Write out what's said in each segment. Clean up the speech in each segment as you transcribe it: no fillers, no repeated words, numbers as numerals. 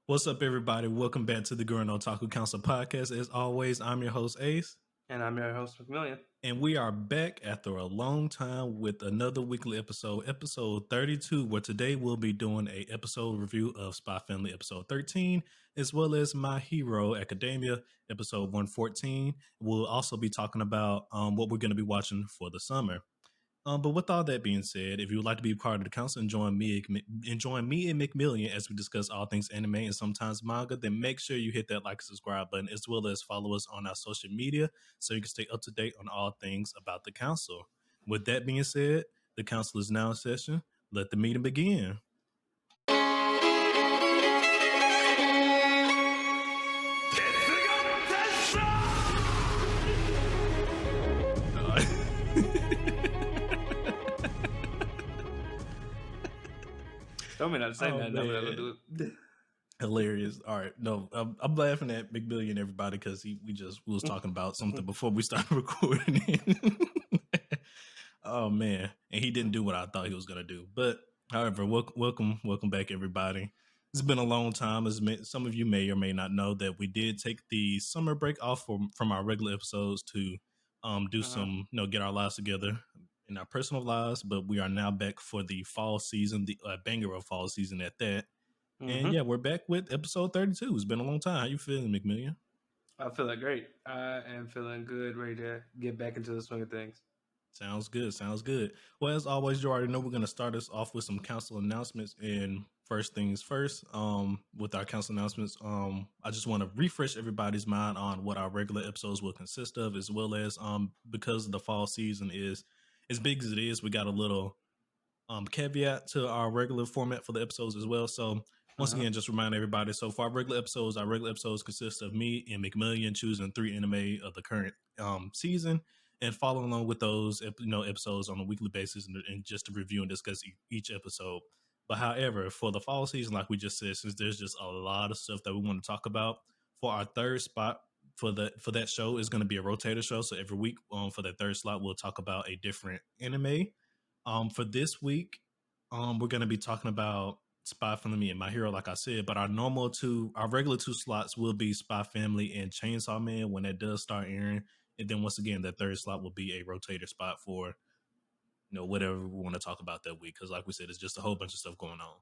What's up, everybody? Welcome back to the Gurren Otaku Council podcast. As always, I'm your host, Ace. And I'm your host, McMillian. And we are back after a long time with another weekly episode 32, where today we'll be doing a episode review of SpyxFamily episode 13, as well as My Hero Academia episode 114. We'll also be talking about what we're going to be watching for the summer. But with all that being said, if you would like to be part of the council and join me and McMillian as we discuss all things anime and sometimes manga, then make sure you hit that like and subscribe button, as well as follow us on our social media so you can stay up to date on all things about the council. With that being said, the council is now in session. Let the meeting begin. Tell me not to say that. I'm not gonna do it. Hilarious. All right, no, I'm laughing at McMillian, everybody, because we was talking about something before we started recording. Oh man, and he didn't do what I thought he was gonna do. But however, welcome back, everybody. It's been a long time. As some of you may or may not know, that we did take the summer break off from our regular episodes to do some, get our lives together in our personal lives. But we are now back for the fall season, the banger of fall season at that. And yeah, we're back with episode 32. It's been a long time. How you feeling, McMillian? I'm feeling great. I am feeling good, ready to get back into the swing of things. Sounds good. Well, as always, you already know we're going to start us off with some council announcements. And first things first, with our council announcements, I just want to refresh everybody's mind on what our regular episodes will consist of, as well as because the fall season is as big as it is, we got a little caveat to our regular format for the episodes as well. So once again, just remind everybody, so for our regular episodes consist of me and McMillian choosing 3 anime of the current season and following along with those episodes on a weekly basis and just to review and discuss each episode. But however, for the fall season, like we just said, since there's just a lot of stuff that we want to talk about, for our third spot for that show is going to be a rotator show. So every week for that third slot, we'll talk about a different anime. For this week, we're going to be talking about SpyxFamily and My Hero, like I said, but our regular 2 slots will be SpyxFamily and Chainsaw Man when that does start airing. And then once again, that third slot will be a rotator spot for, whatever we want to talk about that week. Because like we said, it's just a whole bunch of stuff going on.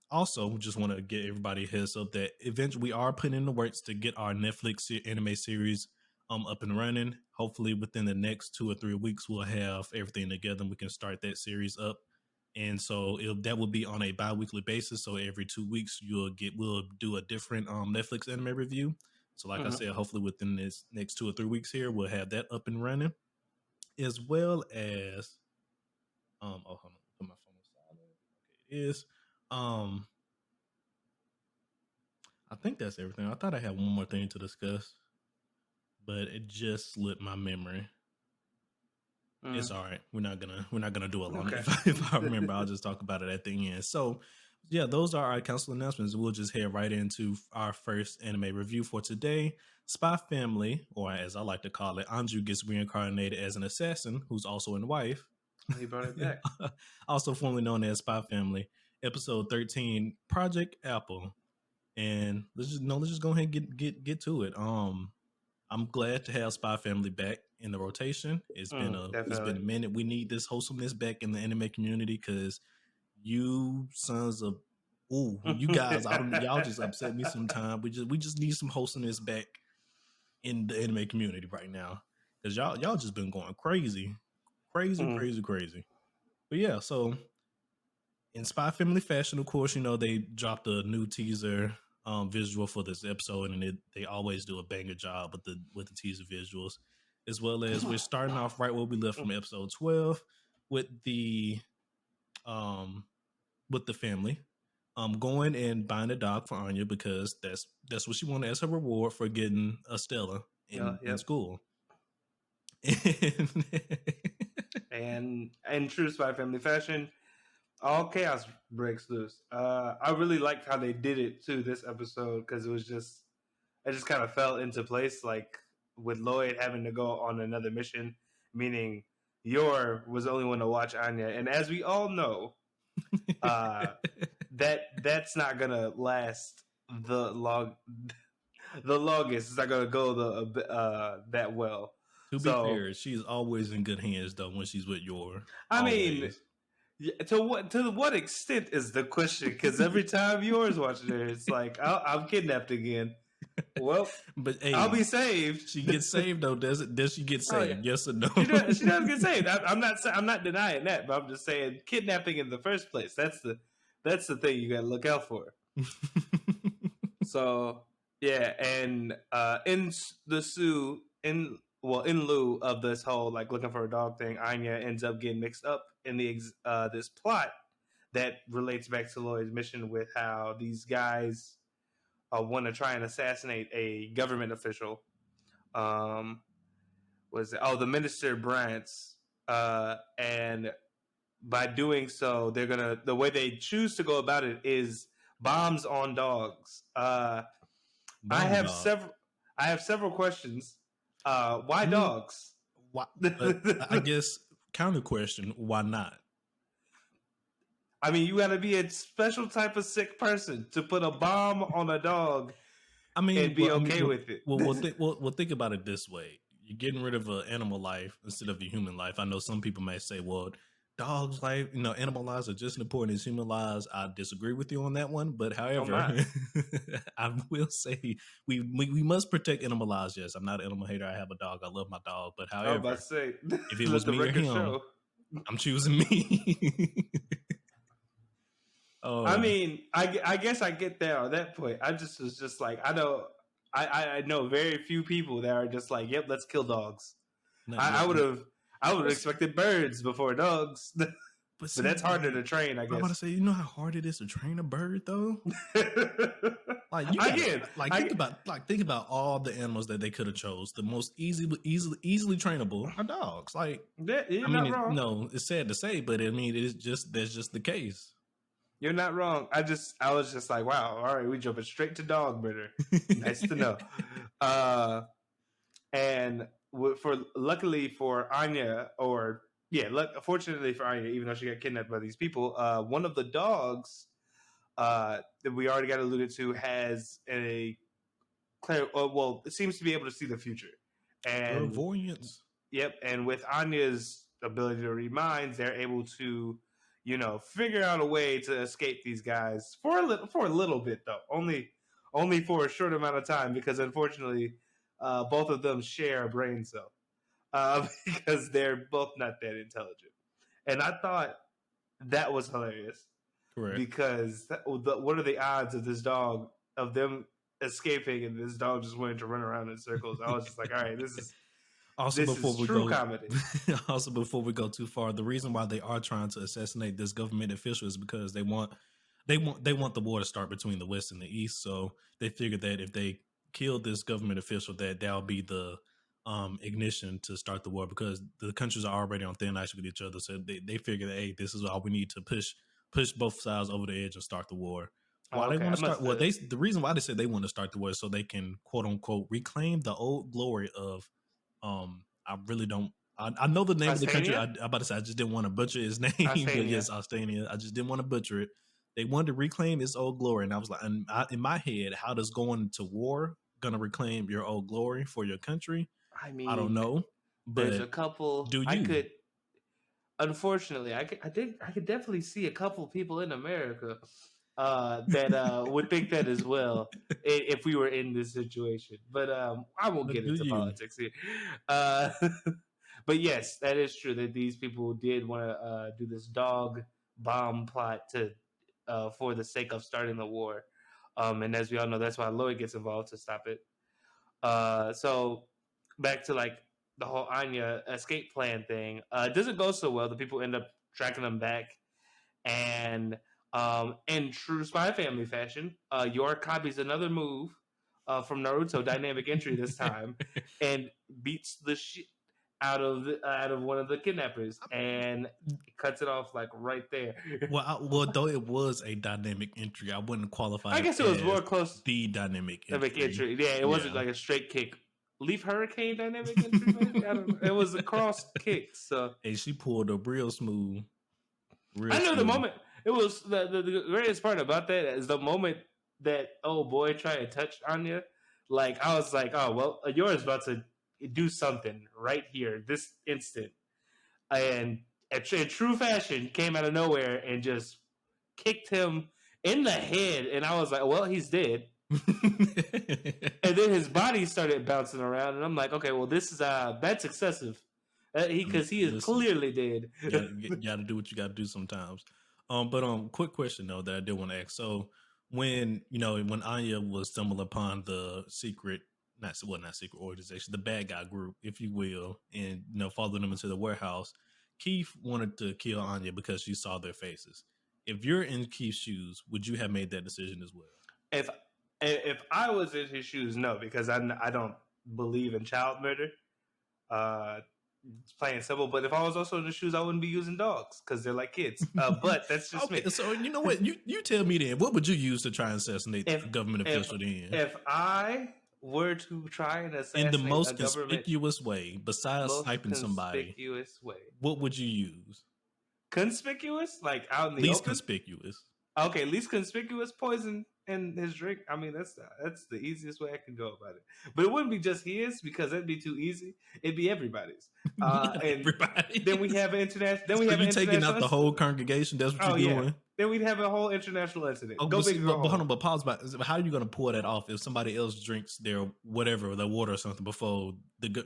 Also, we just want to get everybody a heads up that eventually we are putting in the works to get our Netflix anime series up and running. Hopefully within the next 2 or 3 weeks, we'll have everything together and we can start that series up. And so that will be on a bi-weekly basis. So every 2 weeks we'll do a different Netflix anime review. So like I said, hopefully within this next 2 or 3 weeks here, we'll have that up and running, as well as hold on, put my phone on silent. Okay, it is. I think that's everything. I thought I had one more thing to discuss, but it just slipped my memory. It's all right. We're not gonna do it long. Okay. If I remember, I'll just talk about it at the end. So yeah, those are our council announcements. We'll just head right into our first anime review for today. SpyxFamily, or as I like to call it, Anju gets reincarnated as an assassin who's also a wife. He brought it back. Also formerly known as SpyxFamily, episode 13, Project Apple. And let's just go ahead and get to it. I'm glad to have SpyxFamily back in the rotation. It's been a minute. We need this wholesomeness back in the anime community because you sons of you guys, y'all just upset me sometime. We just need some wholesomeness back in the anime community right now because y'all just been going crazy. But yeah, so in SpyxFamily fashion, of course, they dropped a new teaser visual for this episode, and they always do a banger job with the teaser visuals, as well as we're starting off right where we left from episode 12 with the family going and buying a dog for Anya because that's what she wanted as her reward for getting a Stella in school. And in true SpyxFamily fashion, all chaos breaks loose. I really liked how they did it too this episode because it just kind of fell into place, like with Lloyd having to go on another mission, meaning Yor was the only one to watch Anya. And as we all know, that's not gonna last the longest. It's not gonna go that well. To be So fair, she's always in good hands though when she's with Yor. I mean, Always. to what extent is the question? Because every time yours watching her, it's like I'm kidnapped again. Well, But hey, I'll be saved. she gets saved though. Does she get saved? Oh, yeah. Yes or no? She does get saved. I'm not denying that, but I'm just saying kidnapping in the first place. That's the thing you got to look out for. So yeah, and in lieu of this whole like looking for a dog thing, Anya ends up getting mixed up in this plot that relates back to Lloyd's mission with how these guys want to try and assassinate a government official. The Minister Brant's, and by doing so, the way they choose to go about it is bombs on dogs. I have several questions. Why dogs? Why, I guess counter question: why not? I mean, you got to be a special type of sick person to put a bomb on a dog. I mean, and be okay with it. Well, think about it this way: you're getting rid of an animal life instead of the human life. I know some people may say, "Well, dogs' life, animal lives are just as important as human lives." I disagree with you on that one, but however, I will say we must protect animal lives. Yes, I'm not an animal hater. I have a dog. I love my dog, but however, if it was me or him, I'm choosing me. Oh. I mean, I guess I get there on that point. I just was just like, I know very few people that are just like, yep, let's kill dogs. I would have expected birds before dogs, but that's harder to train. I guess. I'm about to say, you know how hard it is to train a bird, though. Like think about all the animals that they could have chose. The most easily trainable are dogs. Like, it's sad to say, but I mean, that's just the case. You're not wrong. I was just like, wow, all right, we jumping straight to dog murder. Nice to know. And luckily for Anya, fortunately for Anya, even though she got kidnapped by these people, one of the dogs that we already got alluded to has it seems to be able to see the future. And clairvoyance. Yep, and with Anya's ability to read minds, they're able to figure out a way to escape these guys for a little bit, though. Only for a short amount of time, because unfortunately, both of them share a brain cell, because they're both not that intelligent. And I thought that was hilarious. Correct. Because what are the odds of them escaping and this dog just wanting to run around in circles? I was just like, all right, this is. Comedy. Also, before we go too far, the reason why they are trying to assassinate this government official is because they want the war to start between the West and the East. So they figured that if they kill this government official, that'll be the ignition to start the war, because the countries are already on thin ice with each other. So they figure that, hey, this is all we need to push both sides over the edge and start the war. Why they want to start? Well, the reason why they said they want to start the war is so they can, quote unquote, reclaim the old glory of. I really don't. I know the name of the country. I'm about to say, I just didn't want to butcher his name. But yes, Ostania. I just didn't want to butcher it. They wanted to reclaim its old glory, and I was like, in my head, how does going to war gonna reclaim your old glory for your country? I mean, I don't know. But there's a couple. Unfortunately, I could definitely see a couple people in America that would think that as well if we were in this situation. But I won't get into politics here. But yes, that is true that these people did want to do this dog bomb plot for the sake of starting the war. And as we all know, that's why Lloyd gets involved to stop it. So back to like the whole Anya escape plan thing. It doesn't go so well. The people end up tracking them back, and in true Spy Family fashion, Yor copies another move from Naruto Dynamic Entry this time, and beats the shit out of one of the kidnappers and cuts it off like right there. Well, though it was a dynamic entry, I wouldn't qualify. I guess it was more close. The dynamic entry. Yeah, it wasn't like a straight kick. Leaf Hurricane dynamic entry, maybe? I don't know. It was a cross kick. So hey, she pulled up real smooth. I know the moment. It was the greatest part about that is the moment that old boy tried to touch Anya. Like I was like, oh well, yours about to do something right here, this instant, and in true fashion, came out of nowhere and just kicked him in the head, and I was like, well, he's dead. And then his body started bouncing around, and I'm like, okay, well, this is that's excessive, because he is Listen, clearly dead. you gotta do what you gotta do sometimes. But quick question though that I did want to ask. So when when Anya was stumbled upon the secret, not secret organization, the bad guy group, if you will, and followed them into the warehouse, Keith wanted to kill Anya because she saw their faces. If you're in Keith's shoes, would you have made that decision as well? If I was in his shoes, no, because I don't believe in child murder. It's plain and simple. But if I was also in the shoes, I wouldn't be using dogs because they're like kids. But that's just okay, me. so you know what? You tell me then. What would you use to try and assassinate a government official then? If I were to try and assassinate in the most a government conspicuous way, besides sniping somebody, conspicuous way, what would you use? Conspicuous, like out in the Least open? conspicuous. Okay, least conspicuous, poison in his drink. I mean, that's the easiest way I can go about it. But it wouldn't be just his because that'd be too easy. It'd be everybody's. And Everybody. then we have an international. Then we so have you an taking out the whole congregation. That's what you're doing. Yeah. Then we'd have a whole international incident. Oh, go big, go home. Hold on, but pause. How are you going to pull that off if somebody else drinks their whatever, their water or something before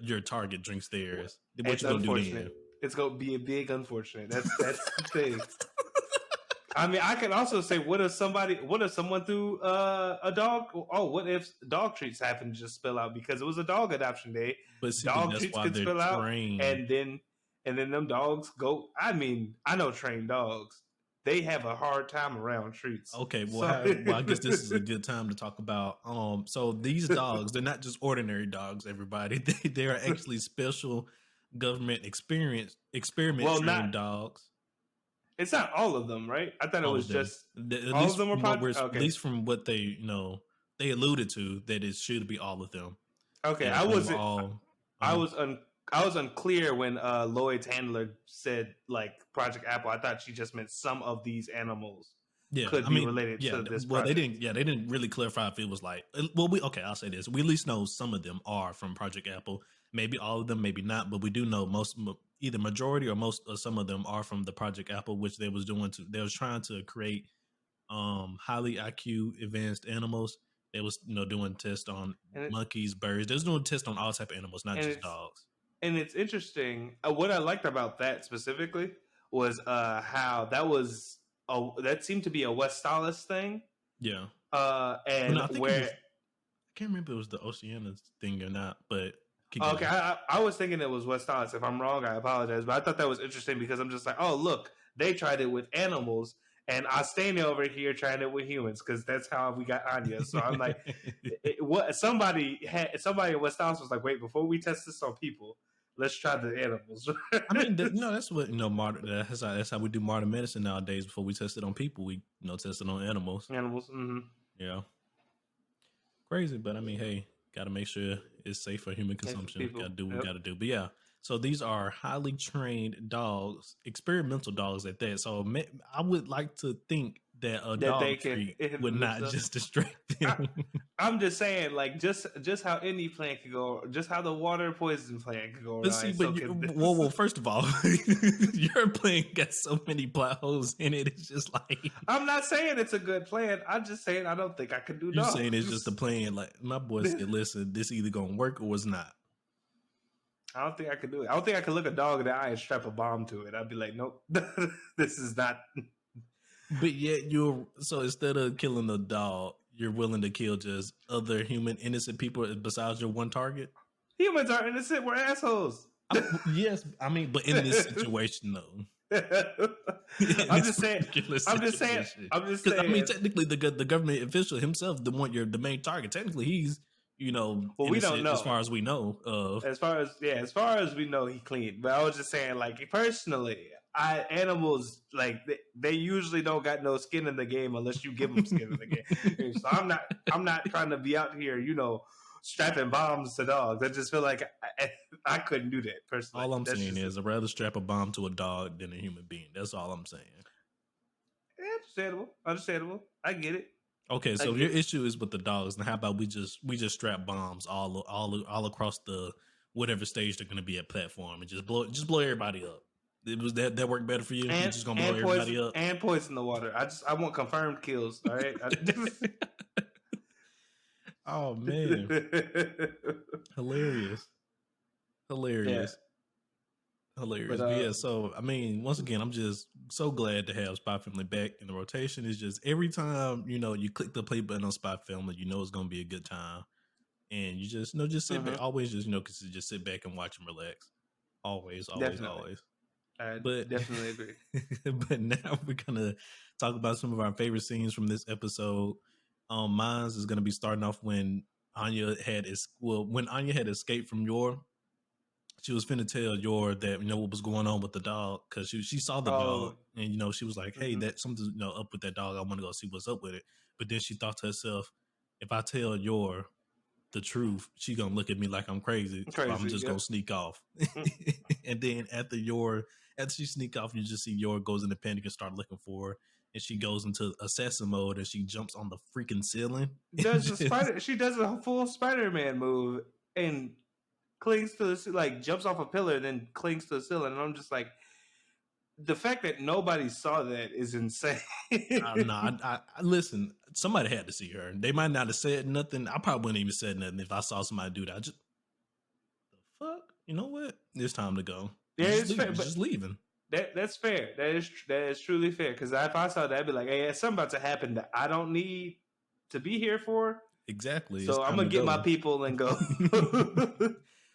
your target drinks theirs? What you going to do then? It's going to be a big unfortunate. That's the thing. I mean, I can also say, what if someone threw a dog? Oh, what if dog treats happen to just spill out because it was a dog adoption day? But see, dog treats could spill trained. Out, and then them dogs go. I mean, I know trained dogs. They have a hard time around treats. Okay, well, I guess this is a good time to talk about. So these dogs, they're not just ordinary dogs. Everybody, they are actually special government experiment trained dogs. It's not all of them, right? I thought it was just all of them were okay. At least from what they they alluded to that it should be all of them. Okay, I was unclear when Lloyd's handler said like Project Apple. I thought she just meant some of these animals could be related to this. Well, project. They didn't really clarify if it was like. Well, I'll say this: we at least know some of them are from Project Apple. Maybe all of them, maybe not, but we do know either majority or most or some of them are from the Project Apple, which they was trying to create highly IQ advanced animals. They was doing tests on monkeys, birds. They was doing tests on all type of animals, not just dogs. And it's interesting. What I liked about that specifically was how that seemed to be a Westalis thing. Yeah. And I can't remember if it was the Oceania thing or not, but. Okay, I was thinking it was Westalis. If I'm wrong, I apologize. But I thought that was interesting because I'm just like, oh, look, they tried it with animals, and Astania over here trying it with humans because that's how we got Anya. So I'm like, somebody in Westalis was like, wait, before we test this on people, let's try the animals. I mean, that's what that's how we do modern medicine nowadays. Before we test it on people, we test it on animals. Mm-hmm. Yeah, crazy, but I mean, hey. Got to make sure it's safe for human consumption. Got to do what we got to do. But yeah, so these are highly trained dogs, experimental dogs at that. So I would like to think that a dog treat would not just distract them. I'm just saying, like, just how any plant could go, just how the water poison plant could go. Well, first of all, your plant got so many plot holes in it. It's just like I'm not saying it's a good plan. I'm just saying I don't think I could do. You're saying it's just a plan. Like my boy said, listen, this either gonna work or it's not. I don't think I could do it. I don't think I could look a dog in the eye and strap a bomb to it. I'd be like, nope, this is not. But yet so instead of killing a dog, you're willing to kill just other human innocent people besides your one target? Humans are innocent. We're assholes. Yes, I mean, but in this situation, though. I'm just saying. I mean, technically, the government official himself, the main target. Technically, he's well, we don't know as far as we know. As far as we know, he clean. But I was just saying, like personally, animals like they usually don't got no skin in the game unless you give them skin in the game. So I'm not trying to be out here, strapping bombs to dogs. I just feel like I couldn't do that personally. All I'm saying is I'd rather strap a bomb to a dog than a human being. That's all I'm saying. Understandable. I get it. Okay, so if your issue is with the dogs, then how about we just strap bombs all across the whatever stage they're going to be at platform and just blow everybody up. It was that worked better for you? You're just gonna blow everybody up and poison the water. I want confirmed kills. All right. Oh man, hilarious. Yeah. But yeah, so I mean, once again, I'm just so glad to have Spy Family back in the rotation. It's just every time you click the play button on Spy Family, it's gonna be a good time, and you just just sit back. Always just sit back and watch and relax. Always. I But definitely agree. But now we're gonna talk about some of our favorite scenes from this episode. Mine's is gonna be starting off when Anya had escaped from Yor. She was finna tell Yor that what was going on with the dog, because she saw the dog and she was like, hey, that something's up with that dog. I want to go see what's up with it. But then she thought to herself, if I tell Yor the truth, she gonna look at me like I'm crazy. So I'm just gonna sneak off. And then after she sneak off, you just see Yor goes into panic and start looking for her. And she goes into assassin mode and she jumps on the freaking ceiling. She does a full Spider-Man move and clings to the jumps off a pillar and then clings to the ceiling. And I'm just like, the fact that nobody saw that is insane. I listen. Somebody had to see her. They might not have said nothing. I probably wouldn't even said nothing if I saw somebody do that. The fuck. You know what? It's time to go. Yeah, it's fair. Just leaving. That's fair. That is truly fair. Because if I saw that, I'd be like, hey, something about to happen that I don't need to be here for. Exactly. So I'm gonna get my people and go.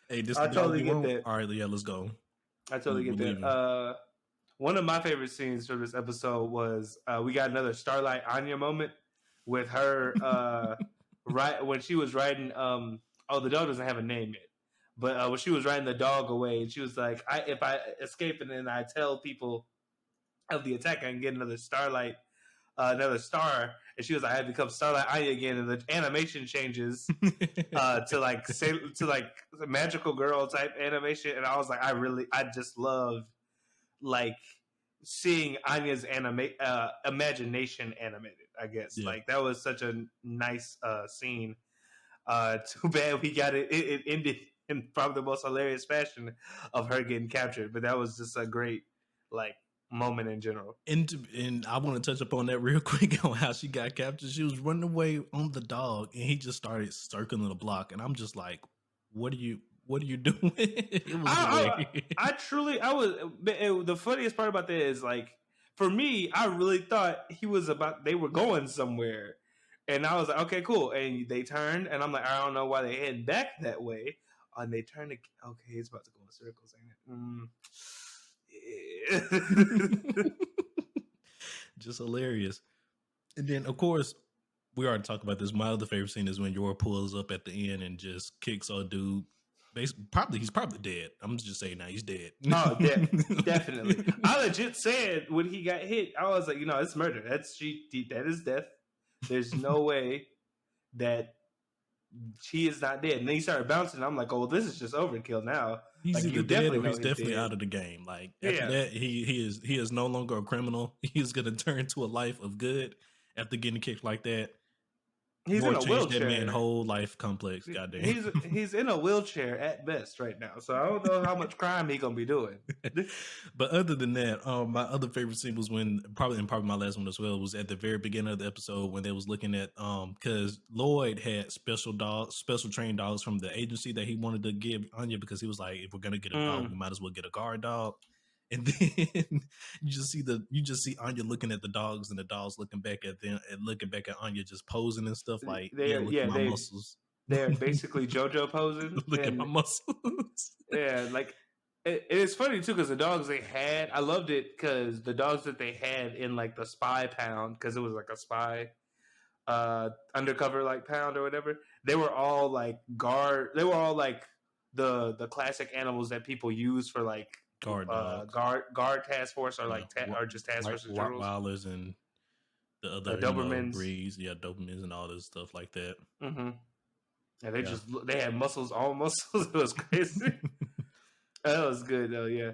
Hey, this I totally get that. All right, yeah, let's go. I totally get that. One of my favorite scenes from this episode was we got another Starlight Anya moment with her right when she was riding. The dog doesn't have a name yet, but when she was riding the dog away, and she was like, "If I escape and then I tell people of the attack, I can get another Starlight, another star." And she was like, "I become Starlight Anya again," and the animation changes to magical girl type animation, and I was like, I just love seeing Anya's imagination animated. I guess that was such a nice scene. Too bad we got it ended in probably the most hilarious fashion of her getting captured, but that was just a great moment in general. And I want to touch upon that real quick on how she got captured. She was running away on the dog, and he just started circling the block, and I'm just like, what are you doing? It was the funniest part about that is for me, I really thought they were going somewhere, and I was like, okay, cool. And they turned, and I'm like, I don't know why they head back that way. And they turned, okay, it's about to go in circles, ain't it? Just hilarious. And then, of course, we already talked about this. My other favorite scene is when Yor pulls up at the end and just kicks a dude. He's probably dead. I'm just saying now he's dead. Oh, definitely. I legit said when he got hit, I was like, it's murder. That is death. There's no way that she is not dead. And then he started bouncing. I'm like, oh, well, this is just overkill now. He's either dead or he's definitely out of the game. After that, he is no longer a criminal. He's gonna turn to a life of good after getting kicked like that. He's in a wheelchair. That man's whole life complex. Goddamn. He's in a wheelchair at best right now. So I don't know how much crime he gonna be doing. But other than that, my other favorite scene was when probably my last one as well was at the very beginning of the episode when they was looking at because Lloyd had special trained dogs from the agency that he wanted to give Anya, because he was like, if we're gonna get a dog, we might as well get a guard dog. And then you just see Anya looking at the dogs, and the dogs looking back at them and looking back at Anya, just posing and stuff like, look at my muscles. They're basically JoJo posing. Look at my muscles. Yeah, it's funny too because the dogs they had, I loved it because the dogs that they had in the spy pound, because it was a spy undercover pound or whatever. They were all guard. They were all the classic animals that people use for guard task force or or just task force Rottweilers and the other Dobermans, breeds, Dobermans and all this stuff like that. Mm-hmm. And they had muscles, all muscles. It was crazy. That was good though, yeah.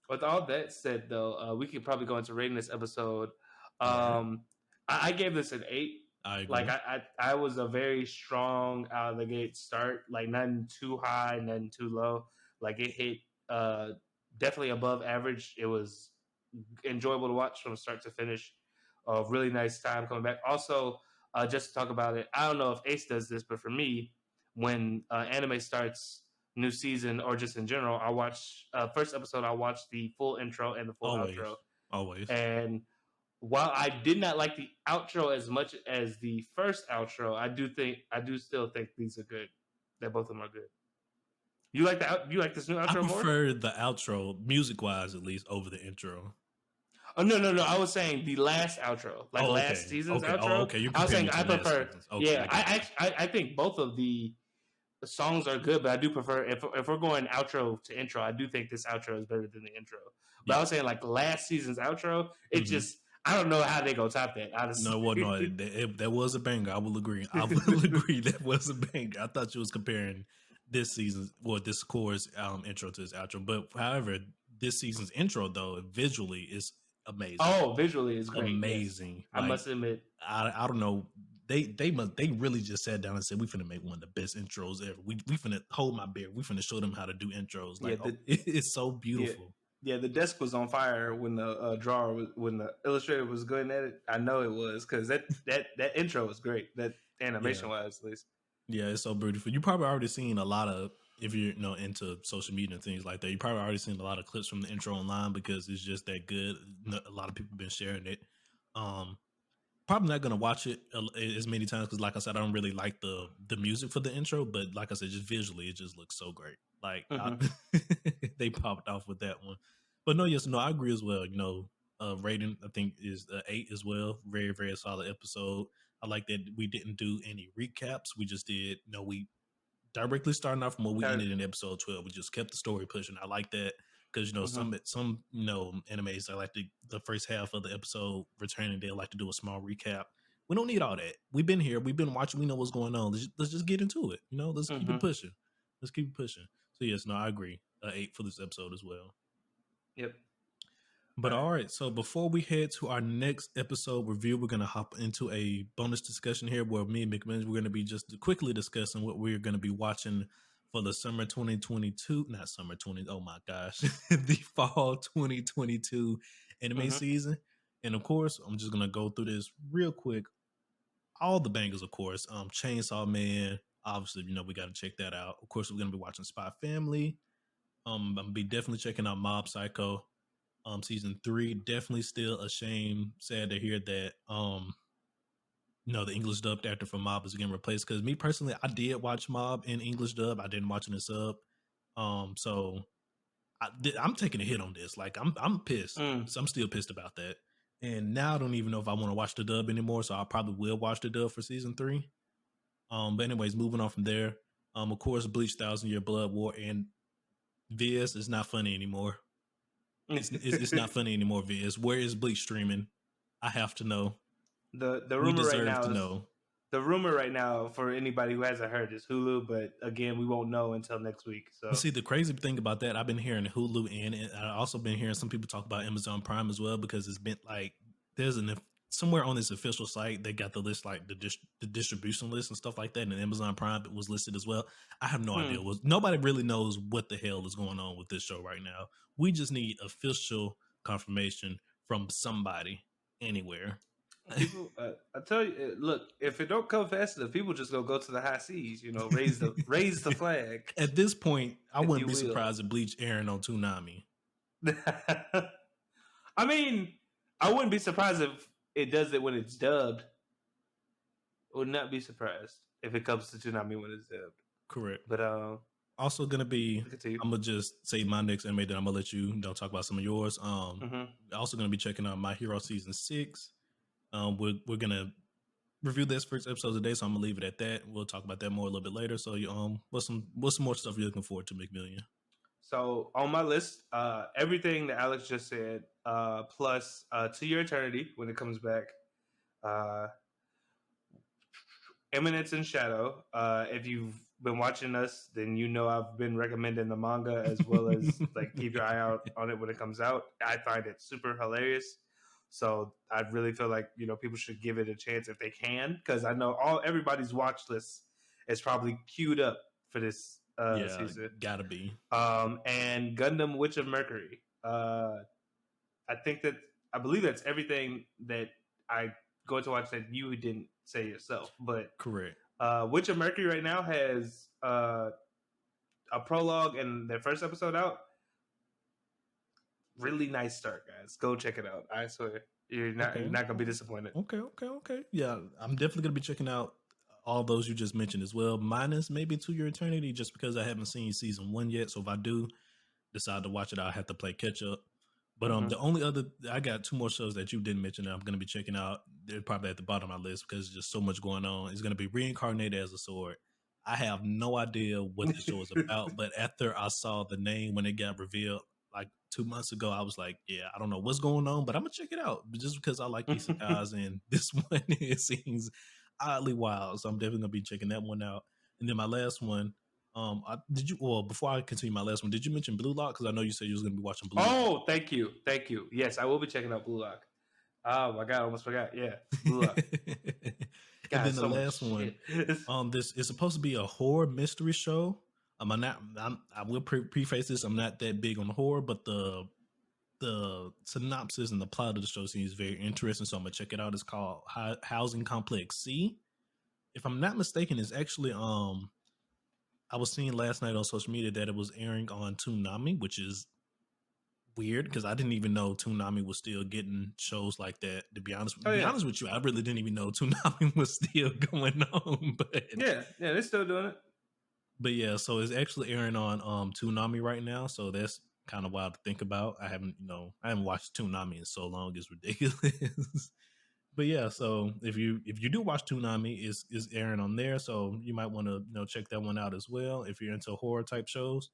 With all that said, though, we could probably go into rating this episode. All right. I gave this an 8. I agree. Like I was a very strong out of the gate start. Like nothing too high, nothing too low. Like it hit definitely above average. It was enjoyable to watch from start to finish. A really nice time coming back. Also, just to talk about it, I don't know if Ace does this, but for me, when anime starts new season or just in general, I watch first episode. I watch the full intro and the full Always. outro. Always. And while I did not like the outro as much as the first outro, I do still think these are good. That both of them are good. You like you like this new outro I more? prefer the outro, music wise at least, over the intro. Oh no! I was saying the last outro, like last season's outro. Oh, okay. You're I was saying comparing I to last prefer. seasons. Okay, Yeah, I think both of the songs are good, but I do prefer if we're going outro to intro. I do think this outro is better than the intro. But I was saying like last season's outro, it just I don't know how they go top that. Honestly, no, well, no, that was a banger. I will agree. I will agree that was a banger. I thought you was comparing this season's, well, this core's intro to his outro. But however, this season's intro though visually is amazing. Oh, visually is great. Amazing. Yes. I must admit. I don't know. They really just sat down and said we finna make one of the best intros ever. We finna hold my beer. We finna show them how to do intros. Like it's so beautiful. Yeah, the desk was on fire when the when the illustrator was going at it. I know it was because that intro was great. That animation wise, at least. Yeah, it's so beautiful. You probably already seen a lot of, if you're into social media and things like that, you probably already seen a lot of clips from the intro online because it's just that good. A lot of people have been sharing it. Probably not gonna watch it as many times because, like I said, I don't really like the music for the intro. But like I said, just visually, it just looks so great. Like they popped off with that one. But no, yes, no, I agree as well. Rating I think is 8 as well. Very, very solid episode. I like that we didn't do any recaps. We just did. We directly starting off from where we ended in episode 12. We just kept the story pushing. I like that because some animes, I like the first half of the episode returning. They like to do a small recap. We don't need all that. We've been here. We've been watching. We know what's going on. Let's just get into it. Let's keep it pushing. Let's keep it pushing. So yes, no, I agree. 8 for this episode as well. Yep. But all right, so before we head to our next episode review, we're going to hop into a bonus discussion here where me and McMillian, we're going to be just quickly discussing what we're going to be watching for the summer 2022, not summer 20, oh my gosh, the fall 2022 anime season. And of course, I'm just going to go through this real quick. All the bangers, of course. Chainsaw Man, obviously, we got to check that out. Of course, we're going to be watching SpyxFamily. I'm going to be definitely checking out Mob Psycho. Season 3, definitely still a shame, sad to hear that the English dubbed actor for Mob is getting replaced. Because me personally, I did watch Mob in English dub. I didn't watch it in sub. So I'm taking a hit on this. Like I'm pissed. So I'm still pissed about that. And now I don't even know if I want to watch the dub anymore. So I probably will watch the dub for season 3. But anyways, moving on from there. Of course, Bleach 1,000 Year Blood War and Viz is not funny anymore. It's not funny anymore, Viz. Where is Bleach streaming? I have to know. The rumor right now the rumor right now for anybody who hasn't heard is Hulu, but again, we won't know until next week. So see, the crazy thing about that, I've been hearing Hulu and I've also been hearing some people talk about Amazon Prime as well because it's been like there's somewhere on this official site they got the list, like the distribution list and stuff like that, and Amazon Prime was listed as well. I have no idea. Nobody really knows what the hell is going on with this show right now. We just need official confirmation from somebody anywhere. People, I tell you, look, if it don't come fast enough, people just gonna go to the high seas. Raise the flag. At this point, I wouldn't be surprised if Bleach airing on Toonami. I mean, I wouldn't be surprised if it does it when it's dubbed. Would not be surprised if it comes to Toonami when it's dubbed. Correct. But also gonna be, I'm gonna just say my next anime, then I'm gonna let you talk about some of yours. Also gonna be checking out My Hero season 6. We're gonna review this first episode today, so I'm gonna leave it at that. We'll talk about that more a little bit later. So what's some more stuff you're looking forward to, McMillian? So on my list, everything that Alex just said, plus To Your Eternity when it comes back, Eminence in Shadow. If you've been watching us, then you know I've been recommending the manga as well as like keep your eye out on it when it comes out. I find it super hilarious. So I really feel like people should give it a chance if they can, because I know everybody's watch list is probably queued up for this Yeah, season. gotta be. And Gundam Witch of Mercury. I believe that's everything that I go to watch that you didn't say yourself. But Correct. Witch of Mercury right now has a prologue and their first episode out. Really nice start, guys. Go check it out. I swear, you're not gonna be disappointed. Okay. Yeah, I'm definitely gonna be checking out all those you just mentioned as well, minus maybe To Your Eternity, just because I haven't seen season 1 yet. So if I do decide to watch it, I'll have to play catch up. But the only other, I got 2 more shows that you didn't mention that I'm going to be checking out. They're probably at the bottom of my list because there's just so much going on. It's going to be Reincarnated as a Sword. I have no idea what the show is about, but after I saw the name when it got revealed like 2 months ago, I was like, yeah, I don't know what's going on, but I'm gonna check it out just because I like isekais and this one it seems oddly wild. So I'm definitely gonna be checking that one out. And then my last one, before I continue my last one, did you mention Blue Lock? Because I know you said you was gonna be watching Blue Lock. Oh, thank you. Yes, I will be checking out Blue Lock. Oh my god, I almost forgot. Yeah, Blue Lock. And then the last one, this is supposed to be a horror mystery show. I will preface this. I'm not that big on horror, but the synopsis and the plot of the show seems very interesting. So I'm gonna check it out. It's called Housing Complex C. If I'm not mistaken, it's actually I was seeing last night on social media that it was airing on Toonami, which is weird because I didn't even know Toonami was still getting shows like that. To be honest, honest with you, I really didn't even know Toonami was still going on. But yeah, they're still doing it. But yeah, so it's actually airing on Toonami right now. So that's kind of wild to think about. I haven't watched Toonami in so long. It's ridiculous. But yeah, so if you do watch Toonami, is airing on there. So you might want to check that one out as well if you're into horror type shows.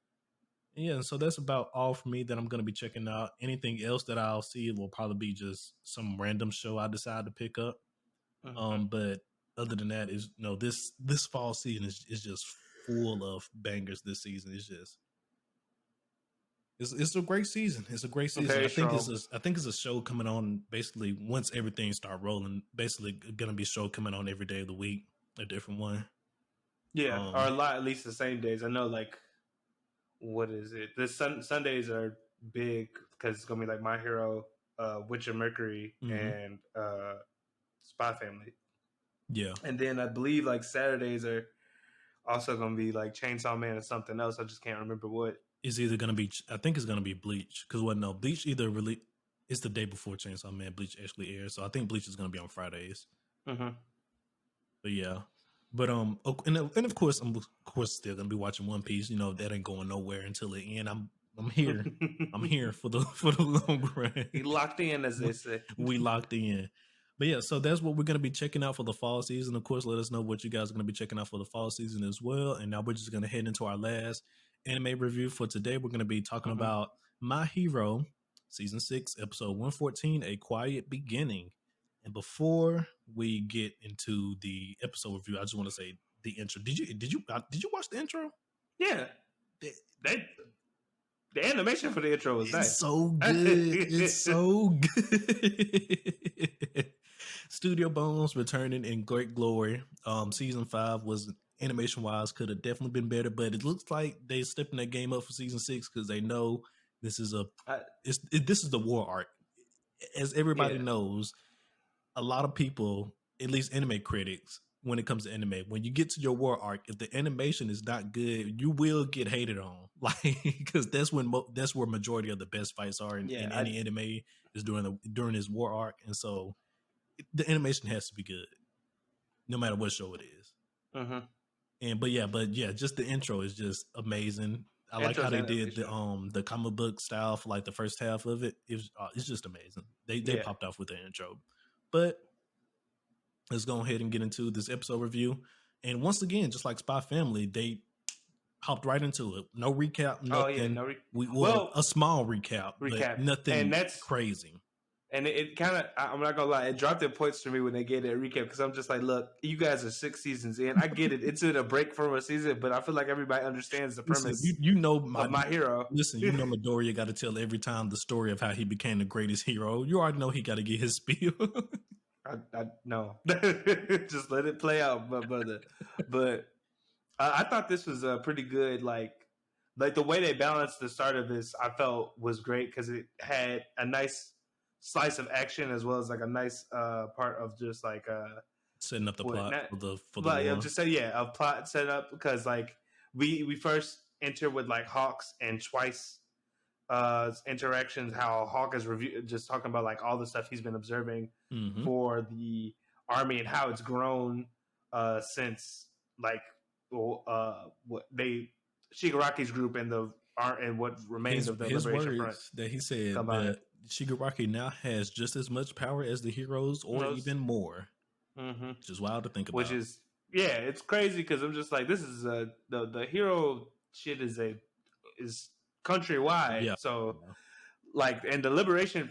And yeah, so that's about all for me that I'm going to be checking out. Anything else that I'll see will probably be just some random show I decide to pick up. But other than that, is this fall season is just full of bangers. This season is just it's a great season. It's a great season. I think it's a show coming on basically once everything start rolling. Basically, gonna be a show coming on every day of the week, a different one. Yeah, or a lot, at least the same days. I know, like, what is it? The Sundays are big because it's gonna be like My Hero, Witch of Mercury, and SpyxFamily. Yeah, and then I believe like Saturdays are also gonna be like Chainsaw Man or something else. I just can't remember what. It's either gonna be. I think it's gonna be Bleach because Bleach either really. It's the day before Chainsaw Man. Bleach actually airs, so I think Bleach is gonna be on Fridays. But yeah. But and of course I'm still gonna be watching One Piece. That ain't going nowhere until the end. I'm here. I'm here for the long run. You locked in, as they say. We locked in. But yeah, so that's what we're gonna be checking out for the fall season. Of course, let us know what you guys are gonna be checking out for the fall season as well. And now we're just gonna head into our last anime review for today. We're gonna be talking about My Hero, season 6, episode 114, A Quiet Beginning. And before we get into the episode review, I just want to say the intro. Did you watch the intro? Yeah, the animation for the intro was nice. So good. It's so good. Studio Bones returning in great glory. Season 5 was animation wise could have definitely been better, but it looks like they stepping that game up for season 6 because they know this is this is the war arc. As everybody knows, a lot of people, at least anime critics, when it comes to anime, when you get to your war arc, if the animation is not good, you will get hated on. Like, because that's where majority of the best fights are in any anime is during this war arc, and so the animation has to be good, no matter what show it is. But yeah, just the intro is just amazing. I like how they did the comic book style for like the first half of it. It's just amazing. They popped off with the intro. But let's go ahead and get into this episode review. And once again, just like SpyxFamily, they hopped right into it. No recap, nothing. A small recap, but nothing crazy. And it kind of, I'm not gonna lie, it dropped their points for me when they gave that recap because I'm just like, look, you guys are 6 seasons in. I get it. It's in a break from a season, but I feel like everybody understands the Listen, premise you know of My Hero. Listen, you know Midoriya got to tell every time the story of how he became the greatest hero. You already know he got to get his spiel. I no, just let it play out, my brother. But I thought this was a pretty good, like the way they balanced the start of this. I felt was great because it had a nice slice of action as well as like a nice part of just like Setting up the what plot not, for the but war. just say a plot set up because like we first enter with like Hawks and Twice interactions, how Hawk is just talking about like all the stuff he's been observing for the army and how it's grown since like what they Shigaraki's group and what remained of the His Liberation Front words that he said combined. that Shigaraki now has just as much power as the heroes, or even more. Which is wild to think Which about. is it's crazy because I'm just like, this is the hero shit is countrywide. Yeah. So like, and the Liberation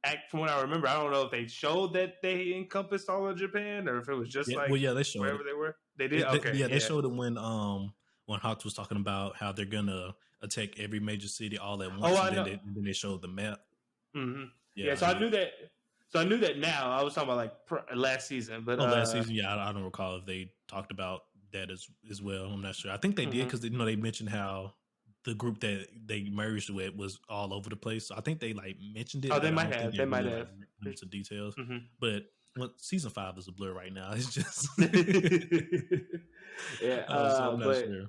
Act, from what I remember, I don't know if they showed that they encompassed all of Japan or if it was just Yeah, like well, yeah, they showed wherever it. they were. They did. They showed it when Hawks was talking about how they're gonna attack every major city all at once, and then they showed the map. Yeah, so I knew that. So I knew that now. I was talking about like last season, but last season, yeah, I don't recall if they talked about that as well. I'm not sure. I think they did because they mentioned how the group that they merged with was all over the place. So I think they like mentioned it. Oh, they but might I don't have. think They might really, have. like, went into details. But season 5 is a blur right now. It's just yeah. so I'm not sure.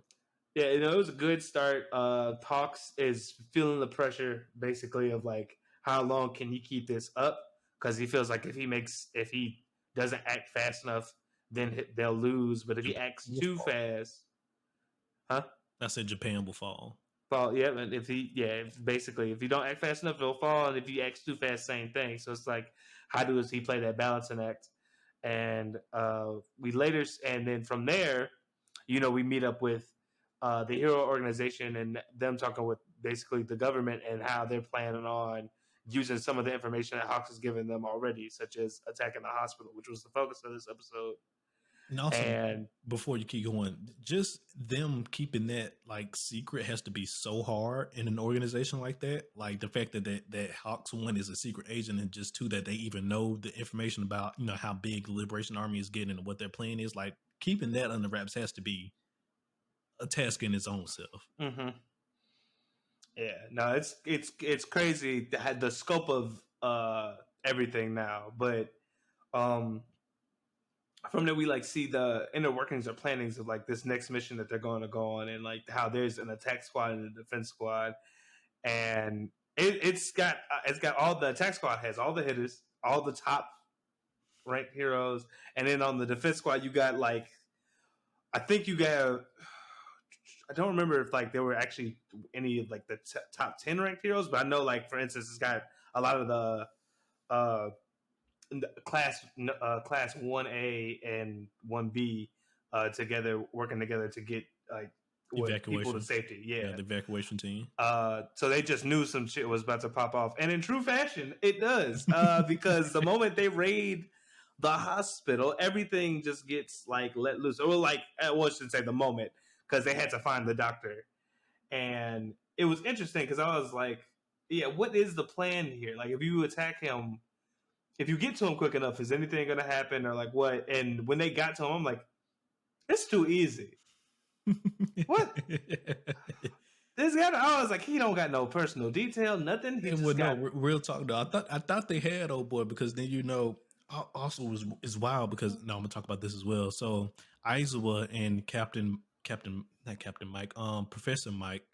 Yeah, it was a good start. Hawks is feeling the pressure basically of like how long can he keep this up because he feels like if he doesn't act fast enough, then they'll lose. But if he acts too fast, huh? I said Japan will fall. Fall, yeah. And if you don't act fast enough, it'll fall. And if he acts too fast, same thing. So it's like, how does he play that balancing act? And and then from there, we meet up with the Hero Organization and them talking with basically the government and how they're planning on using some of the information that Hawks has given them already, such as attacking the hospital, which was the focus of this episode. And also, before you keep going, just them keeping that like secret has to be so hard in an organization like that. Like the fact that Hawks 1 is a secret agent, and just 2 that they even know the information about how big the Liberation Army is getting and what their plan is. Like keeping that under wraps has to be a task in its own self. Yeah, no, it's crazy the scope of everything now, but from there we like see the inner workings or plannings of like this next mission that they're going to go on, and like how there's an attack squad and a defense squad, and it's got all the attack squad has all the hitters, all the top ranked heroes, and then on the defense squad you got like I don't remember if like there were actually any of like the top 10 ranked heroes, but I know like for instance it's got a lot of the class 1A and 1B working together to get like people to safety. Yeah, the evacuation team. So they just knew some shit was about to pop off, and in true fashion, it does. Because the moment they raid the hospital, everything just gets like let loose. Or like, I shouldn't say the moment, because they had to find the doctor, and it was interesting because I was like, yeah, what is the plan here? Like, if you attack him, if you get to him quick enough, is anything going to happen or like what? And when they got to him, I'm like, it's too easy. What? This guy, I was like, he don't got no personal detail, nothing. He just got real talk though. I thought they had old boy, because then also is wild because I'm gonna talk about this as well. So Aizawa and Professor Mike,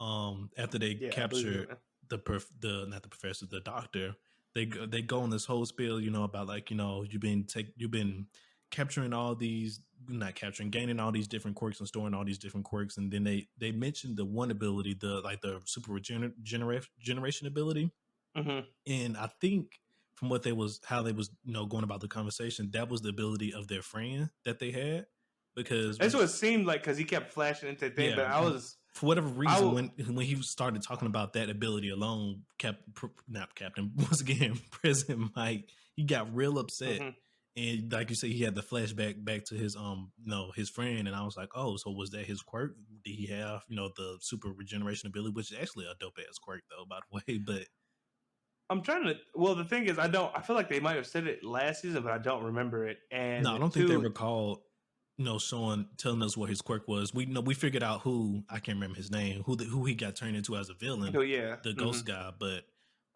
after they captured the doctor, they go on this whole spiel, about like, you've been capturing all these, not capturing, gaining all these different quirks and storing all these different quirks, and then they mentioned the one ability, the super generation ability, and I think from how they was going about the conversation, that was the ability of their friend that they had, because that's what it seemed like, because he kept flashing into things. But I was for whatever reason, when he started talking about that ability alone, not Captain, once again, President Mike, he got real upset. Mhm. And like you say, he had the flashback back to his his friend, and I was like, oh, so was that his quirk? Did he have the super regeneration ability, which is actually a dope ass quirk though, by the way. But I'm trying to. Well, the thing is, I feel like they might have said it last season, but I don't remember it. no, And I don't think they two, recall, telling us what his quirk was. We figured out who, I can't remember his name, who he got turned into as a villain, oh yeah, the ghost guy, but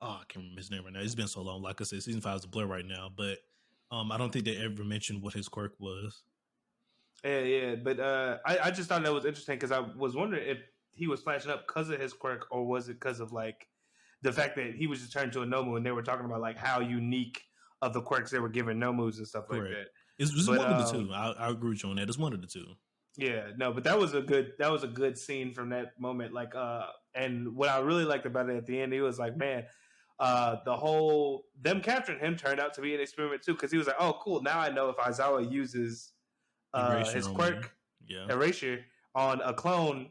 I can't remember his name right now. It's been so long. Like I said, season 5 is a blur right now, but I don't think they ever mentioned what his quirk was. yeah. But I just thought that was interesting because I was wondering if he was flashing up because of his quirk, or was it because of like the fact that he was just turned to a Nomu, and they were talking about like how unique of the quirks they were giving Nomus and stuff Correct. like that. It's But one of the two. I agree with you on that. It's one of the two. yeah, no, but that was a good scene from that moment. Like, and what I really liked about it at the end, he was like, man, the whole them capturing him turned out to be an experiment too, because he was like, oh, cool, now I know if Aizawa uses Erasure his on quirk me. Yeah. erasure on a clone,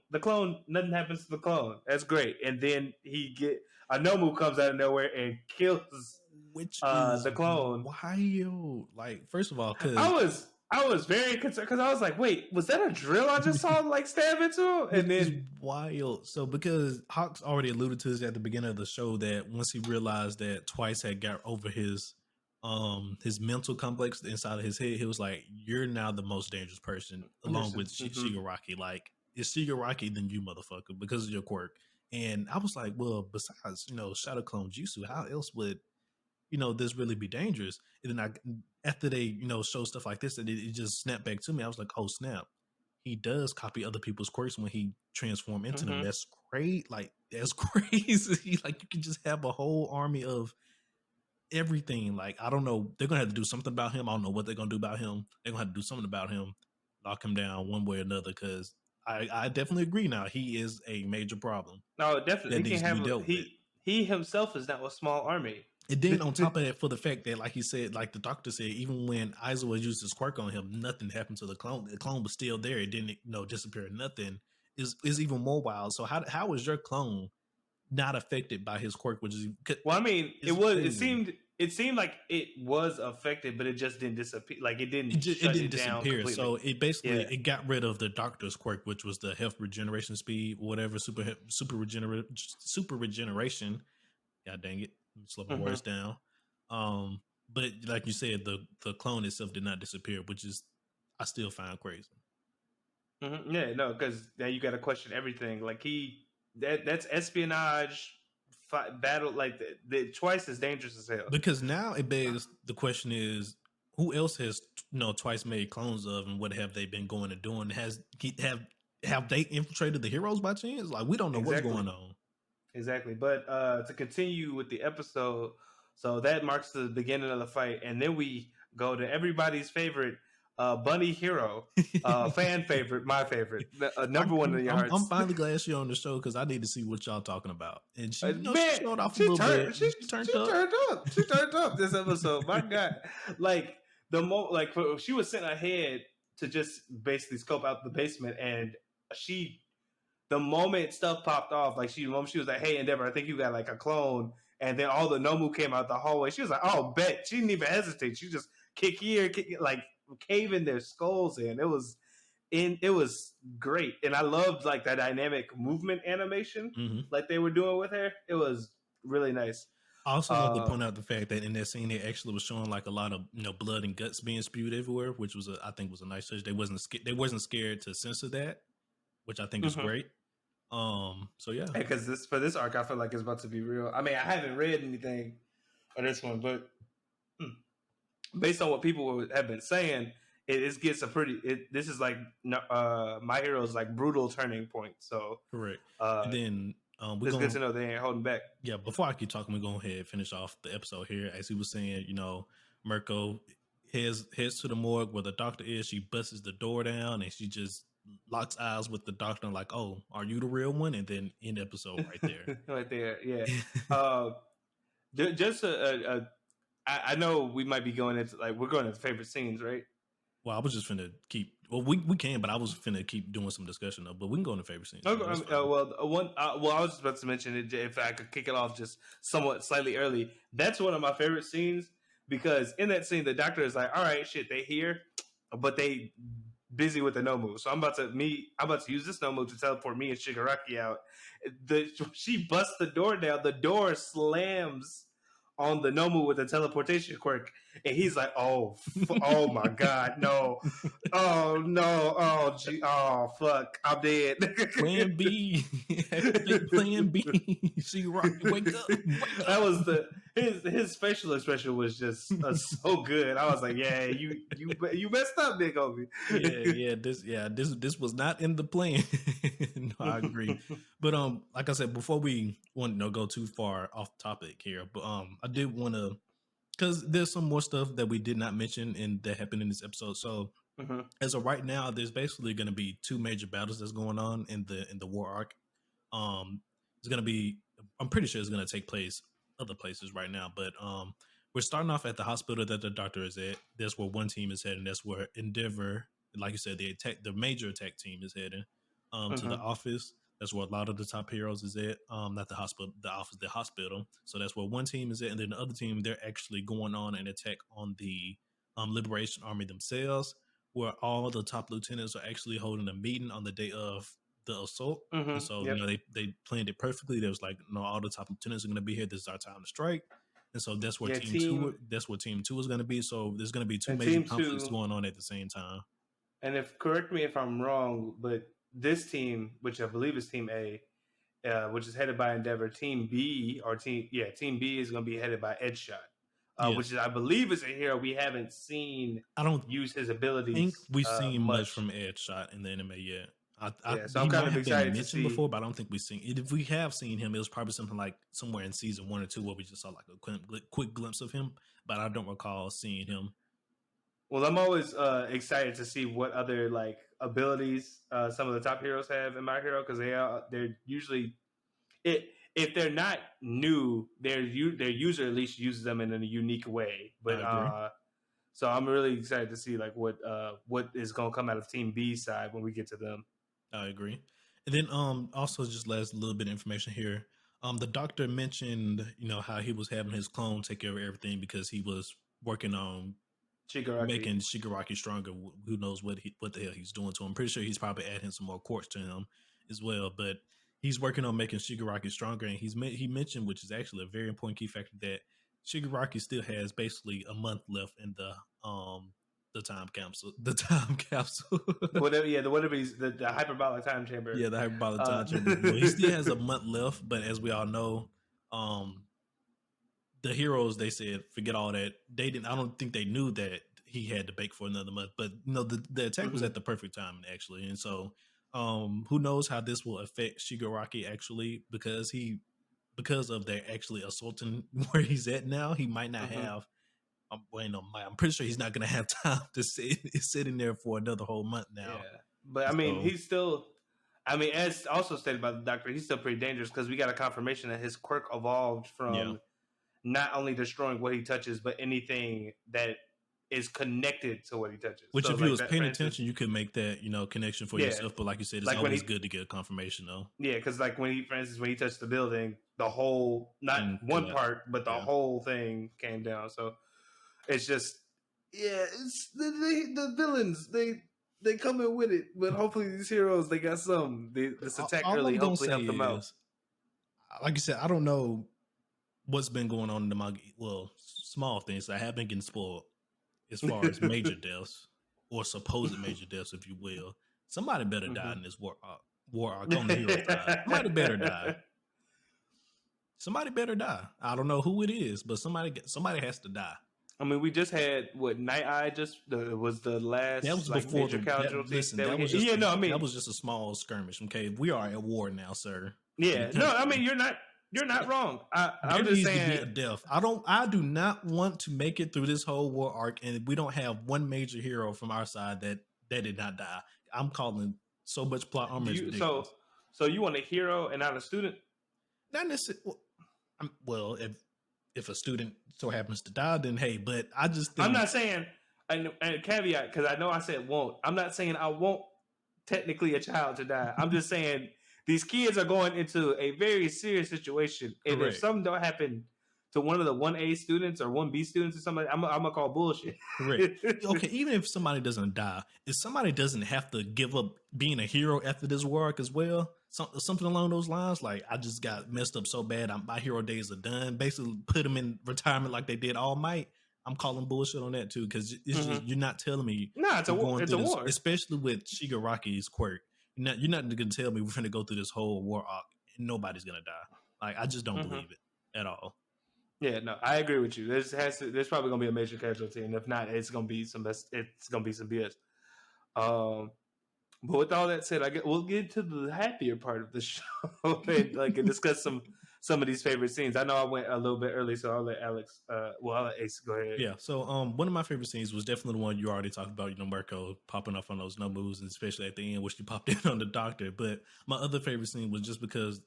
nothing happens to the clone. That's great. And then a Nomu comes out of nowhere and kills which is the clone. wild. Like, first of all, I was very concerned because I was like, wait, was that a drill I just saw like stab into him? And it's then wild. So because Hawks already alluded to this at the beginning of the show, that once he realized that Twice had got over his mental complex inside of his head, he was like, you're now the most dangerous person along with Shigaraki. Like, it's Shigaraki than you, motherfucker, because of your quirk. And I was like, well, besides Shadow Clone Jutsu, how else would this really be dangerous? And then after they show stuff like this, and it just snapped back to me. I was like, oh snap, he does copy other people's quirks when he transform into them. That's great. Like, that's crazy. Like, you can just have a whole army of everything. Like, I don't know, they're gonna have to do something about him. I don't know what they're gonna do about him. They're gonna have to do something about him, lock him down one way or another, because I definitely agree now, he is a major problem. No, definitely that needs to be dealt with. He himself is now a small army. And then on top of that, for the fact that, like he said, like the doctor said, even when Aizawa used his quirk on him, nothing happened to the clone. The clone was still there. It didn't disappear. Nothing is even more wild. So how was your clone not affected by his quirk? Which is, well, I mean, it seemed like it was affected, but it just didn't disappear. Like, it didn't disappear. So it basically it got rid of the doctor's quirk, which was the health regeneration speed, whatever, super regeneration. God dang it. Slow my words down. But like you said, the clone itself did not disappear, which is, I still find crazy. Yeah, no, because now you got to question everything. Like, that's espionage battle. Like, the Twice is dangerous as hell. Because now it begs the question is, who else has Twice made clones of, and what have they been going and doing? Have they infiltrated the heroes by chance? Like, we don't know what's going on. Exactly. But to continue with the episode, so that marks the beginning of the fight, and then we go to everybody's favorite bunny hero, fan favorite, my favorite, number one in your hearts. I'm finally glad she's on the show, because I need to see what y'all talking about. And she, she showed off a little bit. She turned up. She turned up this episode. My God, like she was sent ahead to just basically scope out the basement, and the moment stuff popped off, like the moment she was like, "Hey, Endeavor, I think you got like a clone," and then all the Nomu came out the hallway. She was like, "Oh, bet." She didn't even hesitate. She just kick here, like caving their skulls in. It was great, and I loved like that dynamic movement animation like they were doing with her. It was really nice. I also love to point out the fact that in that scene, they actually was showing like a lot of blood and guts being spewed everywhere, which was I think was a nice touch. They wasn't scared to censor that, which I think is great. So yeah, because for this arc, I feel like it's about to be real. I mean, I haven't read anything on this one, but based on what people have been saying, it gets this is like My Hero's like brutal turning point. So correct. And then it's good to know they ain't holding back. Yeah, before I keep talking, we're going to go ahead and finish off the episode here. As he was saying, Mirko heads to the morgue where the doctor is. She busts the door down, and she just locks eyes with the doctor, and like, "Oh, are you the real one?" And then end episode right there. Right there, yeah. Just I know we might be going into we're going into favorite scenes, right? Well, I was just finna keep. Well, we can, but I was finna keep doing some discussion though. But we can go into favorite scenes. Okay, Yeah, that's fine. well, I was just about to mention it. If I could kick it off just somewhat slightly early, that's one of my favorite scenes because in that scene, the doctor is like, "All right, shit, they here, but they busy with the no move. So I'm about to use this no move to teleport me and Shigaraki out. She busts the door down. The door slams on the Nomu with the teleportation quirk, and he's like, "Oh, oh my god, no! Oh no! Oh gee! Oh fuck! I'm dead." Plan B, activate Plan B. Shigaraki, wake up! Wake up! That was his facial expression was just so good. I was like, "Yeah, you messed up, Big Obi." This was not in the plan. No, I agree. But like I said, before we want to go too far off topic here, but I did want to, because there's some more stuff that we did not mention and that happened in this episode. So as of right now, there's basically going to be two major battles that's going on in the war arc. It's going to be, I'm pretty sure it's going to take place other places right now, but we're starting off at the hospital that the doctor is at. That's where one team is heading. That's where Endeavor, like you said, the major attack team is heading. To the office. That's where a lot of the top heroes is at. Not the hospital, the office, the hospital. So that's where one team is at, and then the other team, they're actually going on an attack on the Liberation Army themselves, where all the top lieutenants are actually holding a meeting on the day of the assault. And so they planned it perfectly. There was like, no, all the top lieutenants are going to be here. This is our time to strike. And so that's where team two is going to be. So there's going to be two major conflicts going on at the same time. And correct me if I'm wrong, but this team, which I believe is Team A, which is headed by Endeavor, Team B Team B is going to be headed by Edshot, which is, I believe, is a hero we haven't seen. I don't use his abilities. I think we've seen much from Edshot in the anime yet. So I'm kind of excited to see before, but I don't think we've seen it. If we have seen him, it was probably something like somewhere in season 1 or 2 where we just saw like a quick glimpse of him, but I don't recall seeing him. Well, I'm always excited to see what other like abilities some of the top heroes have in My Hero, because they're usually if they're not new, their user at least uses them in a unique way. But so I'm really excited to see like what is going to come out of Team B's side when we get to them. I agree. And then also just last little bit of information here. The doctor mentioned, how he was having his clone take care of everything because he was working on making Shigaraki stronger. Who knows what the hell he's doing to him. I'm pretty sure he's probably adding some more quartz to him as well. But he's working on making Shigaraki stronger, and he mentioned, which is actually a very important key factor, that Shigaraki still has basically a month left in the time capsule. The time capsule. The hyperbolic time chamber. Yeah, the hyperbolic time chamber. Well, he still has a month left, but as we all know, the heroes, they said forget all that. They didn't. I don't think they knew that he had to bake for another month. But the attack was at the perfect time actually, and so who knows how this will affect Shigaraki actually, because of their actually assaulting where he's at now. He might not have. I'm pretty sure he's not going to have time to sit in there for another whole month now. Yeah, but I mean, he's still. I mean, as also stated by the doctor, he's still pretty dangerous because we got a confirmation that his quirk evolved from not only destroying what he touches, but anything that is connected to what he touches. Which, if you was paying attention, you could make that connection for yourself. But like you said, it's like always good to get a confirmation, though. Yeah, because like for instance, when he touched the building, the whole one part, but the whole thing came down. So it's just it's the villains they come in with it, but hopefully these heroes they got some. This attack really hopefully helped them out. Like you said, I don't know what's been going on in the manga. Well, small things. I have been getting spoiled as far as major deaths or supposed major deaths, if you will. Somebody better die in this war arc on the hero side. Somebody better die. Somebody better die. I don't know who it is, but somebody has to die. I mean, we just had Night Eye. Was the last. That was before major casualty. That was just a small skirmish. Okay, we are at war now, sir. Yeah, no, I mean you're not wrong. I'm just saying to be a death. I do not want to make it through this whole war arc, and we don't have one major hero from our side that did not die. I'm calling so much plot armor. So you want a hero and not a student? Not necessarily. Well, if a student so happens to die, then hey. But I just think, I'm not saying and caveat, because I know I said won't. I'm not saying I want technically a child to die. I'm just saying these kids are going into a very serious situation, and if Correct. something don't happen to one of the 1A students or 1B students or something, I'm gonna call bullshit. Correct. Okay, even if somebody doesn't die, if somebody doesn't have to give up being a hero after this work as well, something along those lines, like I just got messed up so bad, my hero days are done. Basically, put them in retirement like they did All Might. I'm calling bullshit on that too, because it's just you're not telling me No, we're going it's through a this, war. especially with Shigaraki's quirk. You're not going to tell me we're going to go through this whole war arc and nobody's going to die. Like I just don't believe it at all. Yeah, no, I agree with you. There's probably gonna be a major casualty, and if not, it's gonna be some BS. But with all that said, we'll get to the happier part of the show and discuss some of these favorite scenes. I know I went a little bit early, so I'll let Alex. I'll let Ace go ahead. Yeah. So one of my favorite scenes was definitely the one you already talked about. Marco popping off on those no moves, and especially at the end, which you popped in on the doctor. But my other favorite scene was just because,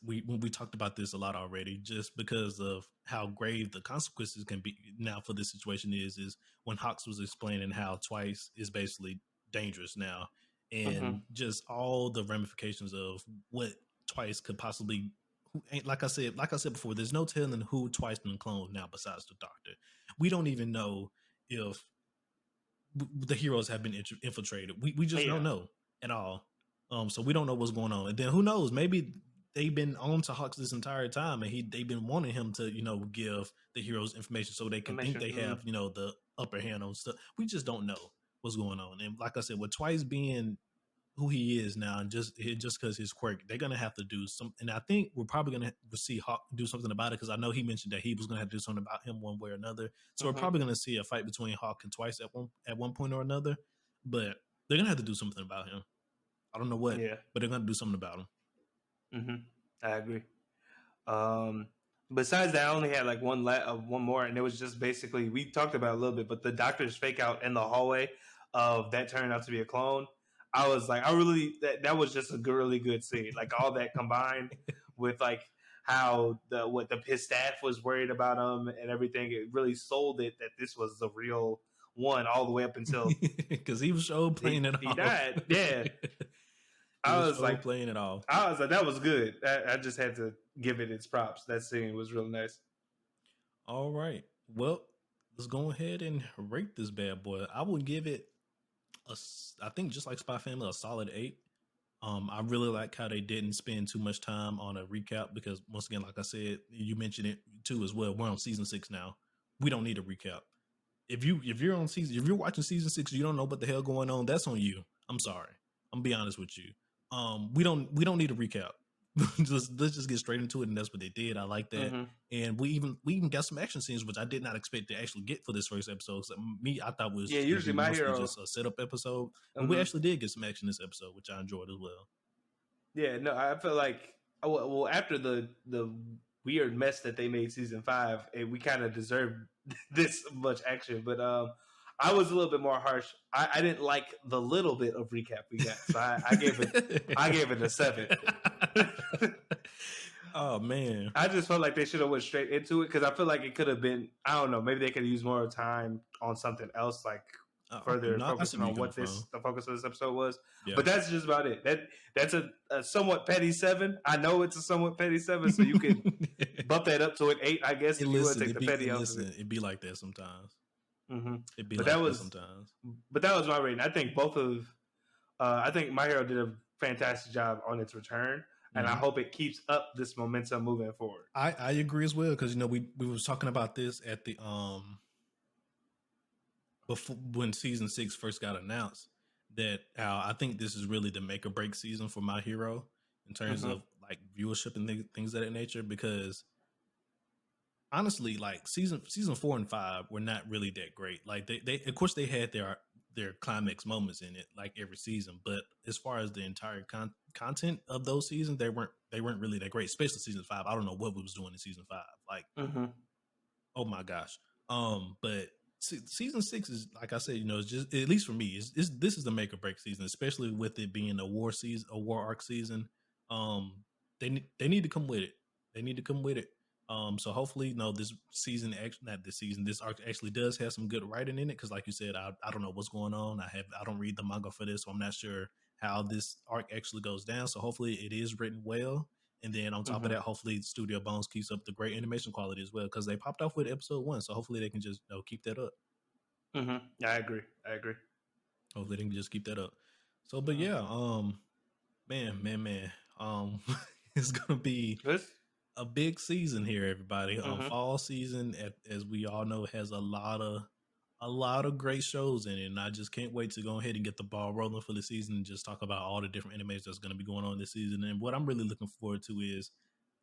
when we talked about this a lot already, just because of how grave the consequences can be now for this situation is when Hawks was explaining how Twice is basically dangerous now, and just all the ramifications of what Twice could possibly. Like I said before, there's no telling who Twice been cloned now besides the Doctor. We don't even know if the heroes have been infiltrated. We just don't know at all. So we don't know what's going on. And then who knows? Maybe they've been on to Hawks this entire time, and they've been wanting him to give the heroes information so they can think they have the upper hand on stuff. We just don't know what's going on. And like I said, with Twice being who he is now, and just because his quirk, they're gonna have to do some. And I think we're probably gonna see Hawk do something about it, because I know he mentioned that he was gonna have to do something about him one way or another. So we're probably gonna see a fight between Hawk and Twice at one point or another. But they're gonna have to do something about him. I don't know what, but they're gonna do something about him. I agree. Besides that, I only had like one more, and it was just basically, we talked about it a little bit, but the Doctor's fake out in the hallway of that turned out to be a clone. I was like, that was just a really good scene. Like all that combined with like how his staff was worried about him and everything. It really sold it that this was the real one all the way up until because he was playing it off. He died. Yeah. I was like playing it off. I was like, that was good. I just had to give it its props. That scene was really nice. All right. Well, let's go ahead and rate this bad boy. I will give it I think just like SpyxFamily, a solid 8. I really like how they didn't spend too much time on a recap, because once again, like I said, you mentioned it too as well. We're on season 6 now. We don't need a recap. If you're watching season 6, you don't know what the hell going on. That's on you. I'm sorry. I'm gonna be honest with you. We don't need a recap. Let's just get straight into it, and that's what they did. I like that. And we even got some action scenes, which I did not expect to actually get for this first episode. So I thought was usually my hero just a setup episode, and we actually did get some action this episode, which I enjoyed as well. Yeah, no, I feel like after the weird mess that they made season 5, we kind of deserved this much action, but I was a little bit more harsh. I didn't like the little bit of recap we got, so I gave it a 7. Oh man, I just felt like they should have went straight into it, because I feel like it could have been, I don't know, maybe they could have used more time on something else, like further focusing on what the focus of this episode was. Yeah. But that's just about it. That's a somewhat petty 7. I know it's a somewhat petty 7, so you could bump that up to an 8, I guess, if you would take the petty out of it. It'd be like that sometimes. It'd be sometimes. But that was my rating. I think I think My Hero did a fantastic job on its return, and I hope it keeps up this momentum moving forward. I agree as well, because we was talking about this at the before, when season 6 first got announced, that I think this is really the make or break season for My Hero in terms of like viewership and things of that nature, because honestly, like season 4 and 5 were not really that great. Like they of course they had their climax moments in it, like every season, but as far as the entire content of those seasons, they weren't really that great. Especially season 5. I don't know what we was doing in season 5. Like, oh my gosh. But season 6 is, like I said, it's just, at least for me, this is the make or break season, especially with it being a war season, a war arc season. They need to come with it. They need to come with it. So hopefully, no, this season, not this season, this arc actually does have some good writing in it. Because, like you said, I don't know what's going on. I don't read the manga for this, so I'm not sure how this arc actually goes down. So hopefully, it is written well. And then on top of Mm-hmm. that, hopefully, Studio Bones keeps up the great animation quality as well. Because they popped off with episode 1, so hopefully they can just keep that up. Mm-hmm. I agree. Hopefully they can just keep that up. So, but yeah, man, it's gonna be This. a big season here, everybody. Mm-hmm. Fall season, as we all know, has a lot of great shows in it, and I just can't wait to go ahead and get the ball rolling for the season and just talk about all the different animes that's going to be going on this season. And what I'm really looking forward to is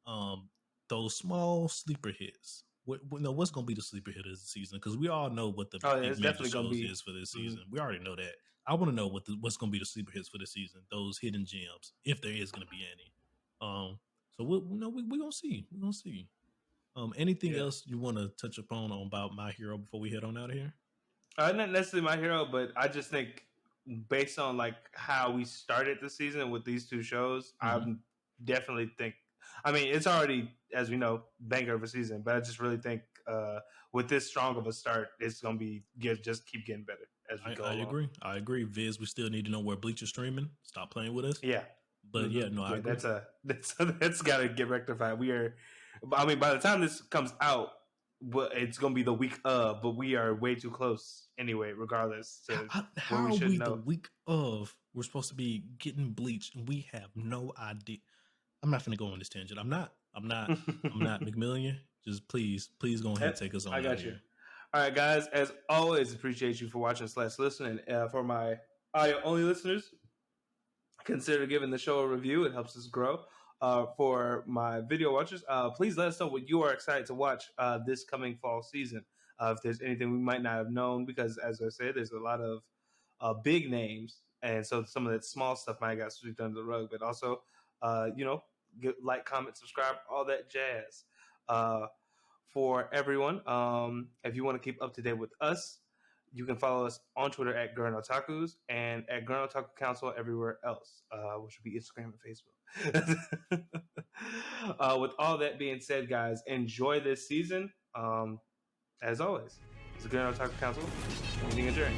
um those small sleeper hits. What's going to be the sleeper hit of the season? Because we all know what the Oh, yeah, big it's major definitely gonna shows be. is for this Mm-hmm. season. We already know that. I want to know what's going to be the sleeper hits for the season. Those hidden gems, if there is going to be any. So we're gonna see. We're gonna see. Anything Yeah. else you want to touch upon about My Hero before we head on out of here? Not necessarily My Hero, but I just think based on like how we started the season with these two shows, I'm definitely think. I mean, it's already, as we know, banger of a season, but I just really think with this strong of a start, it's gonna be just keep getting better as we go I along. agree. I agree. Viz, we still need to know where Bleach is streaming. Stop playing with us. Yeah. But Mm-hmm. yeah, no, I Yeah, agree. that's got to get rectified. We are, I mean, by the time this comes out, it's gonna be the week of, but we are way too close anyway. Regardless to when How we are should we the know. week of? We're supposed to be getting Bleach, and we have no idea. I'm not going to go on this tangent. I'm not McMillian. Just please go ahead and take us I on out got you. here. All right, guys. As always, appreciate you for watching / listening. For my audio only listeners, consider giving the show a review. It helps us grow. For my video watchers, please let us know what you are excited to watch this coming fall season. If there's anything we might not have known, because as I said, there's a lot of big names, and so some of that small stuff might have got swept under the rug. But also, like, comment, subscribe, all that jazz. For everyone, if you want to keep up to date with us, you can follow us on Twitter at Gurren Otakus and at Gurren Otaku Council everywhere else, which would be Instagram and Facebook. With all that being said, guys, enjoy this season. As always, it's the Gurren Otaku Council. Meeting adjourned.